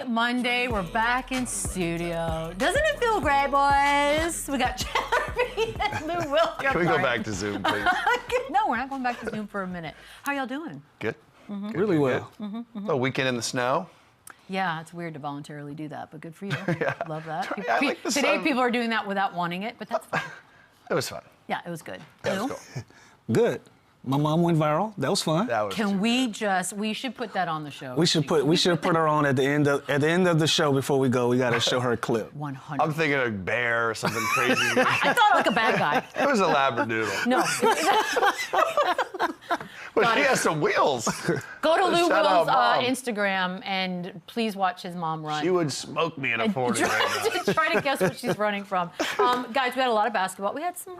Monday. We're back in studio. Doesn't it feel great, boys? We got Jeremy and Lou Wilk. Can we go back to Zoom, please? No, we're not going back to Zoom for a minute. How y'all doing? Good. Good, really well. A weekend in the snow. Yeah, it's weird to voluntarily do that, but good for you. Yeah. Love that. I like the Today, sun. people are doing that without wanting it, but that's fine. It was fun. Yeah, it was good. That Lou? was cool. Good. My mom went viral. That was fun. That was Can we should put that on the show. We should put her on at the end of the show before we go. We got to show her a clip. 100. I'm thinking a bear or something crazy. I thought like a bad guy. It was a labradoodle. No. But he has some wheels. Go to Lou Shout out, Will's Mom. Instagram and please watch his mom run. She would smoke me in a 40 right now. Try to guess what she's running from. Guys, we had a lot of basketball. We had some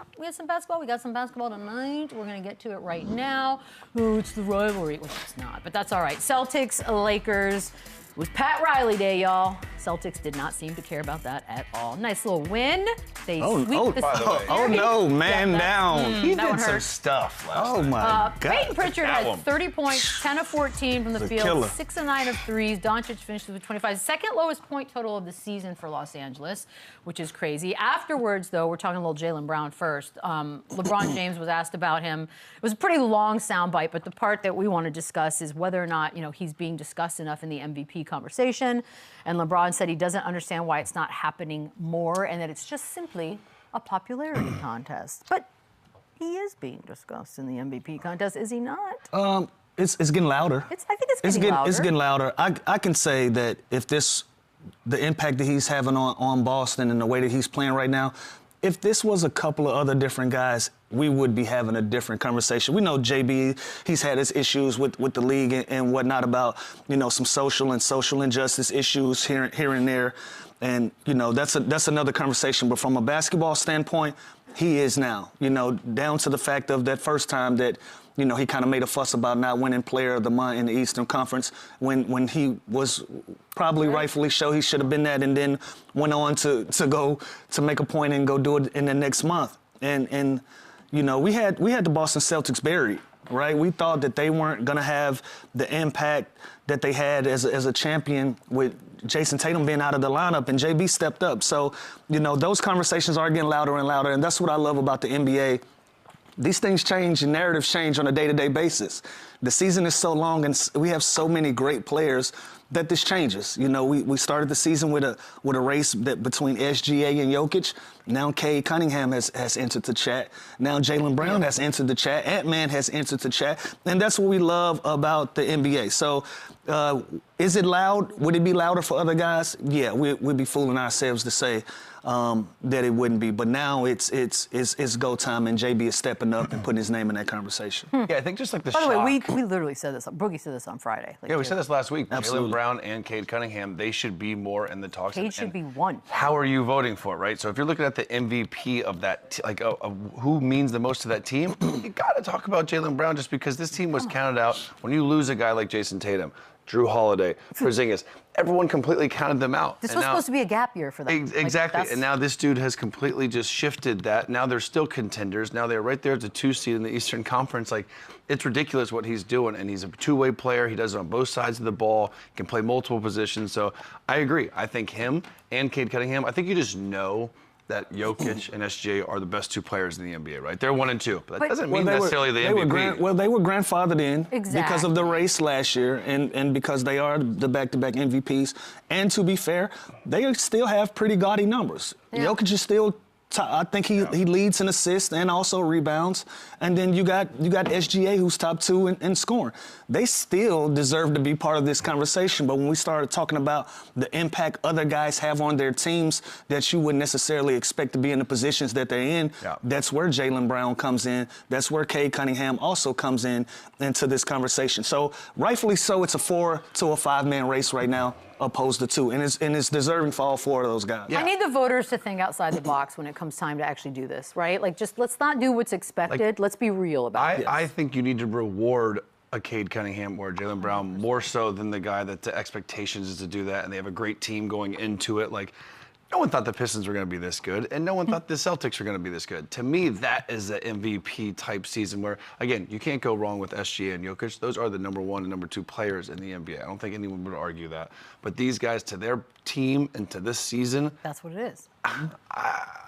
basketball. We got some basketball tonight. We're going to get to it right now. Oh, it's the rivalry. Which it's not, but that's all right. Celtics, Lakers. It was Pat Riley Day, y'all. Celtics did not seem to care about that at all. Nice little win. They sweep the by the way. Oh no, man down. He that one did some hurt. stuff last Oh night. my God. Peyton Pritchard That had one. 30 points, 10 of 14 from the He's a field, killer. 6 of 9 of threes. Doncic finished with 25. Second lowest point total of the season for Los Angeles, which is crazy. Afterwards, though, we're talking a little Jalen Brown first. LeBron James was asked about him. It was a pretty long soundbite, but the part that we want to discuss is whether or not, he's being discussed enough in the MVP conversation. And LeBron said he doesn't understand why it's not happening more and that it's just simply a popularity contest. But he is being discussed in the MVP contest, is he not? It's getting louder. I think it's getting louder. It's getting louder. I can say that if the impact that he's having on Boston and the way that he's playing right now, if this was a couple of other different guys, we would be having a different conversation. We know JB, he's had his issues with the league and whatnot about, some social injustice issues here and there. And, that's another conversation. But from a basketball standpoint, he is now, down to the fact of that first time that, he kind of made a fuss about not winning Player of the Month in the Eastern Conference when he was probably rightfully so. He should have been that, and then went on to go to make a point and go do it in the next month. And we had the Boston Celtics buried, right? We thought that they weren't going to have the impact that they had as a champion with Jayson Tatum being out of the lineup, and JB stepped up. So, those conversations are getting louder and louder, and that's what I love about the NBA. These things change and narratives change on a day-to-day basis. The season is so long and we have so many great players that this changes. We started the season with a race between SGA and Jokic. Now Cade Cunningham has entered the chat. Now Jalen Brown has entered the chat. Ant-Man has entered the chat. And that's what we love about the NBA. So is it loud? Would it be louder for other guys? Yeah, we'd be fooling ourselves to say that it wouldn't be. But now it's go time, and JB is stepping up and putting his name in that conversation. Yeah, I think just like the By shock. the way, we literally said this. Boogie said this on Friday. Yeah, we said this last week. Absolutely. Jalen Brown and Cade Cunningham, they should be more in the talks. Cade should be one. How are you voting for it, right? So if you're looking at the MVP of that, who means the most to that team, you got to talk about Jalen Brown just because this team was counted out. When you lose a guy like Jayson Tatum, Drew Holiday, Porzingis, everyone completely counted them out. This was supposed to be a gap year for them. Exactly. And now this dude has completely just shifted that. Now they're still contenders. Now they're right there as a 2 seed in the Eastern Conference. It's ridiculous what he's doing. And he's a two-way player. He does it on both sides of the ball. Can play multiple positions. So I agree. I think him and Cade Cunningham, I think you just know that Jokic and SGA are the best 2 players in the NBA, right? They're 1 and 2. But that doesn't mean necessarily the MVP. They were grandfathered in because of the Exactly. race last year and because they are the back-to-back MVPs. And to be fair, they still have pretty gaudy numbers. Yeah. Jokic is still I think he leads in assists and also rebounds. And then you got SGA, who's top 2 in scoring. They still deserve to be part of this conversation. But when we started talking about the impact other guys have on their teams that you wouldn't necessarily expect to be in the positions that they're in, that's where Jalen Brown comes in. That's where Cade Cunningham also comes into this conversation. So rightfully so, it's a 4 to a 5-man race right now, opposed to 2. And it's deserving for all 4 of those guys. I need the voters to think outside the box when it comes time to actually do this, right? Just let's not do what's expected. Let's be real about it. I think you need to reward a Cade Cunningham or Jalen Brown more so than the guy that the expectations is to do that, and they have a great team going into it. No one thought the Pistons were going to be this good, and no one thought the Celtics were going to be this good. To me, that is the MVP type season where, again, you can't go wrong with SGA and Jokic. Those are the number 1 and number 2 players in the NBA. I don't think anyone would argue that. But these guys, to their team and to this season, That's what it is.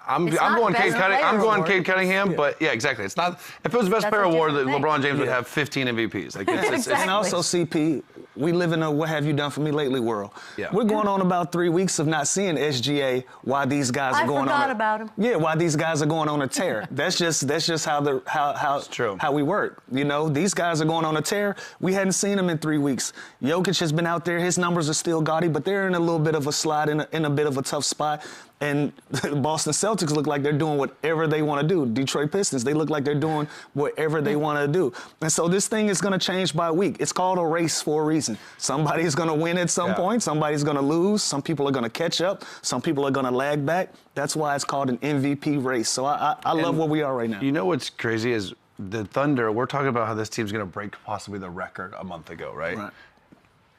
I'm It's going not Cade best Cunningham. player I'm going award. Cade Cunningham, but yeah, exactly. It's not. If it was best That's player a award, different thing. LeBron James would Yeah. have 15 MVPs. Like it's Exactly. And also, CP, we live in a what have you done for me lately world. Yeah. We're going on about 3 weeks of not seeing SGA while these guys are I going forgot on. about him. Yeah, while these guys are going on a tear. That's just how true. how we work. You know, these guys are going on a tear. We hadn't seen them in 3 weeks. Jokic has been out there. His numbers are still gaudy, but they're in a little bit of a slide, in a bit of a tough spot. And the Boston Celtics look like they're doing whatever they want to do. Detroit Pistons, they look like they're doing whatever they want to do. And so this thing is going to change by week. It's called a race for a reason. Somebody's going to win at some point. Somebody's going to lose. Some people are going to catch up. Some people are going to lag back. That's why it's called an MVP race. So I love where we are right now. You know what's crazy is the Thunder. We're talking about how this team's going to break possibly the record a month ago, right? Right.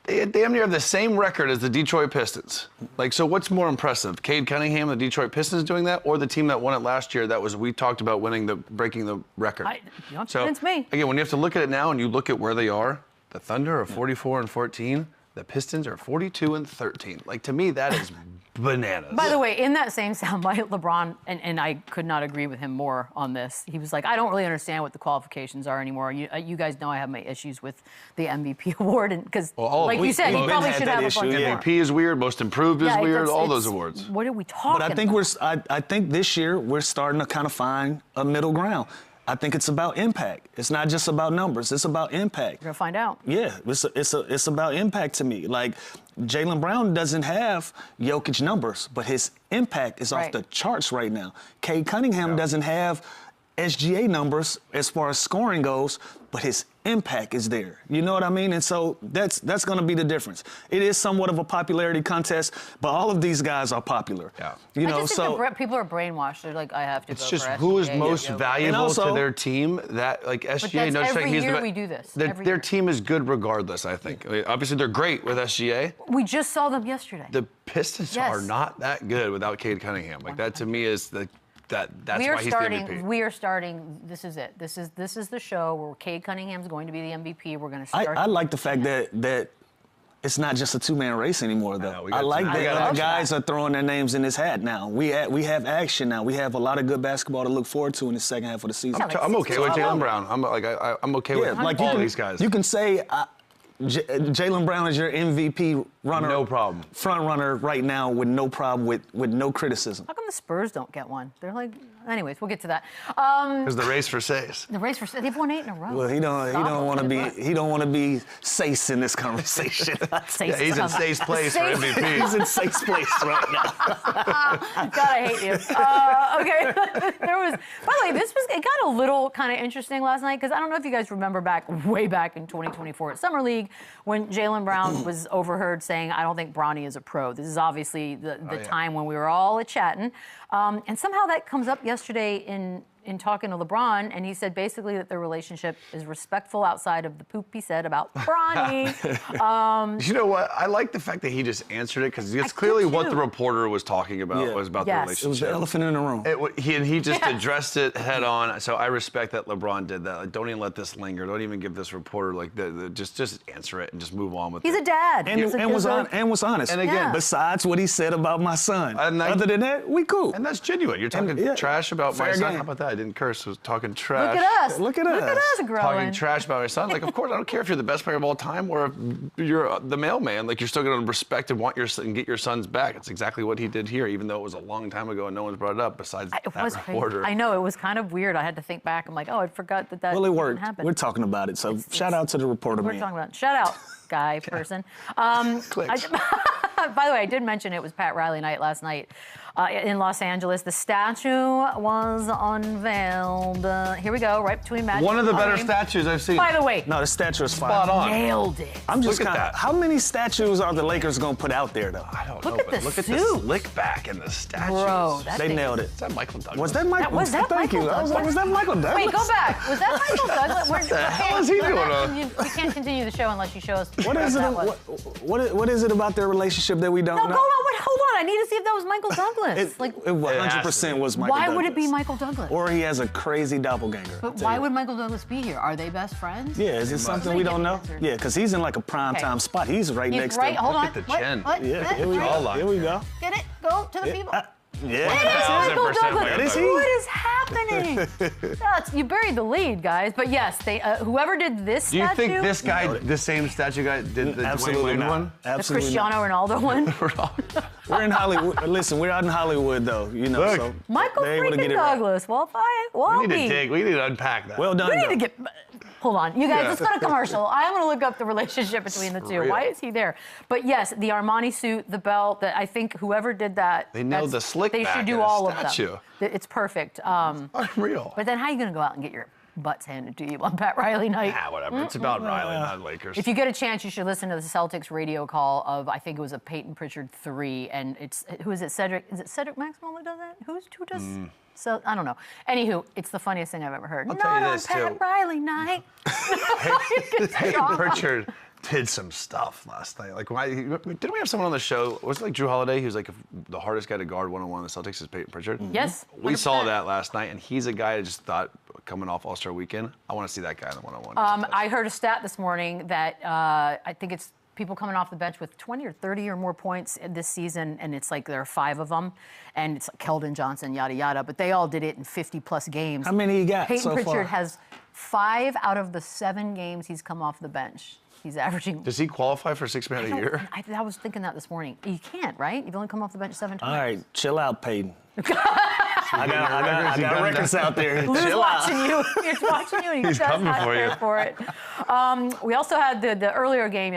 They damn near have the same record as the Detroit Pistons. Like, so what's more impressive? Cade Cunningham, the Detroit Pistons doing that, or the team that won it last year that we talked about breaking the record? You don't convince me. Again, when you have to look at it now and you look at where they are, the Thunder are 44-14, the Pistons are 42-13. Like, to me, that is bananas. By the way, in that same soundbite, LeBron, and I could not agree with him more on this. He was like, I don't really understand what the qualifications are anymore. You guys know I have my issues with the MVP award, and because, like you said, he we've probably had should that have a issue, bunch yeah. more. MVP is weird, most improved is Yeah, weird, it's- all it's- those awards. What are we talking But I think about? I think this year we're starting to kind of find a middle ground. I think it's about impact. It's not just about numbers. It's about impact. We're gonna find out. Yeah, it's about impact to me. Like, Jalen Brown doesn't have Jokic numbers, but his impact is off Right. the charts right now. Cade Cunningham doesn't have SGA numbers as far as scoring goes, but his impact is there. You know what I mean? And so that's going to be the difference. It is somewhat of a popularity contest, but all of these guys are popular. Yeah. You I know, just think that people are brainwashed. They're like, I have to It's vote just for who is SGA, most Jokic. valuable And also- to their team. That like SGA. that's saying every he's year the we do this, Their, every their year. team is good regardless. I think. I mean, obviously, they're great with SGA. We just saw them yesterday. The Pistons Yes. are not that good without Cade Cunningham. Like that to me is that's we are why he's starting. the MVP. We are starting. This is it. This is the show where Cade Cunningham's going to be the MVP. We're going to start. I like the fact that it's not just a two-man race anymore, though. know, we I got like two- that we got our action. guys are throwing their names in his hat now. We have action now. We have a lot of good basketball to look forward to in the second half of the season. Yeah, I'm okay with 60. Jalen Brown. I'm okay Yeah, with like all you can, these guys. You can say Jalen Brown is your MVP runner. No problem. Front runner right now with no problem, with no criticism. How come the Spurs don't get one? They're like, anyways, we'll get to that. Because the race for says. The race for they've won 8 in a row. Well, he don't want to be Sace in this conversation. Say He's in something. safe place for Safe. MVP. He's in Sace place right now. God, I hate you. Okay, there was. By the way, it got a little kind of interesting last night because I don't know if you guys remember way back in 2024 at Summer League when Jalen Brown was overheard saying, "I don't think Bronny is a pro." This is obviously the time when we were all chatting, and somehow that comes up yesterday in talking to LeBron, and he said basically that their relationship is respectful outside of the poop he said about Bronny. You know what? I like the fact that he just answered it because I it's do clearly what too. the reporter was talking about Yeah. was about Yes. the It It was relationship. the elephant in the room. He just addressed it head on. So I respect that LeBron did that. Like, don't even let this linger. Don't even give this reporter just answer it and just move on with He's it. a dad. And was honest. And again- besides what he said about my son. Other than that, we cool. And that's genuine. You're talking trash about my fair son. game. How about that? I didn't curse. I was talking trash. Look at us. Look at Look at us. us growing. Talking trash about my son. Like, of course, I don't care if you're the best player of all time or if you're the mailman. Like, you're still going to respect and want and get your sons back. It's exactly what he did here, even though it was a long time ago and no one's brought it up besides It that was crazy. reporter. I know, it was kind of weird. I had to think back. I'm like, oh, I forgot that Well, it didn't worked. happen. We're talking about it. So shout out to the reporter We're man. talking about shout out, guy person. Clicks. By the way, I did mention it was Pat Riley night last night. in Los Angeles. The statue was unveiled. Here we go, right between Magic. One of the and better Kareem. statues I've seen. By the way, No, the statue is fire. Spot on. nailed it. I'm just Look at kind of. that. How many statues are the Lakers gonna put out there, though? I don't Look know, at but the look at the suit. slick back and the statues. Bro, that They thing- nailed it. Is that Michael Douglas? Was that Michael? Was that Thank Michael you. I was like, Douglas? was that Michael Douglas? Wait, go back. Was that Michael Douglas? What the hell is he doing? We can't continue the show unless you show us What is it? that was. What is it about their relationship that we don't No, know? go on. Hold on. I need to see if that was Michael Douglas. It 100% was Michael why Douglas. would it be Michael Douglas? Or he has a crazy doppelganger. But why would Michael Douglas be here? Are they best friends? Yeah, is it something we don't know? Yeah, because he's in like a prime time spot. He's right He's next right. to. Hold on. at the What? chin. What? Yeah, What? here we go. Jawline. Here we go. Get it? Go to the people. Yeah. It is Michael 1000% Douglas. Michael That is he. Douglas. What is happening? You buried the lead, guys. But yes, they whoever did this Do you statue, think this guy, this same statue guy, did the Absolutely Dwayne Wade not. one? the Absolutely Cristiano Ronaldo one? not. We're in Hollywood. Listen, we're out in Hollywood, though. You know, Look. so Michael they're able to freaking get it right. Douglas. Well, fine. Well, We need to dig. We need to unpack that. Well done. We need though. to get. Hold on, you guys. Yeah. Let's go to commercial. I'm going to look up the relationship between the two. real. Why is he there? But yes, the Armani suit, the belt. That I think whoever did that, They nailed the slick They back should in do a all statue. of them. It's perfect. Unreal. But then how are you going to go out and get your butts handed to you on Pat Riley night? Ah, whatever. It's about Riley, not Lakers. If you get a chance, you should listen to the Celtics radio call of, I think it was a Peyton Pritchard 3, and it's, who is it, Cedric? Is it Cedric Maxwell who does that? Who does? So, I don't know. Anywho, it's the funniest thing I've ever heard. I'll Not tell you on this, Pat too. Riley night. Peyton Pritchard did some stuff last night. Like, didn't we have someone on the show? Was it like Drew Holiday? He was like the hardest guy to guard one-on-one in the Celtics is Peyton Pritchard. Yes. We saw 100%. that last night, and he's a guy I just thought, coming off All-Star Weekend, I want to see that guy in the one-on-one. I heard a stat this morning that I think it's people coming off the bench with 20 or 30 or more points this season, and it's like there are 5 of them, and it's like Keldon Johnson, yada, yada, but they all did it in 50-plus games. How many he got Peyton so Pritchard far? has 5 out of the 7 games he's come off the bench. He's averaging. Does he qualify for Sixth Man of the Year? I was thinking that this morning. You can't, right? You've only come off the bench 7 times. All right, chill out, Peyton. I got records out there. Lou's Chill out. watching you. He's watching you, and he He's does coming not for care you. for it. We also had the earlier game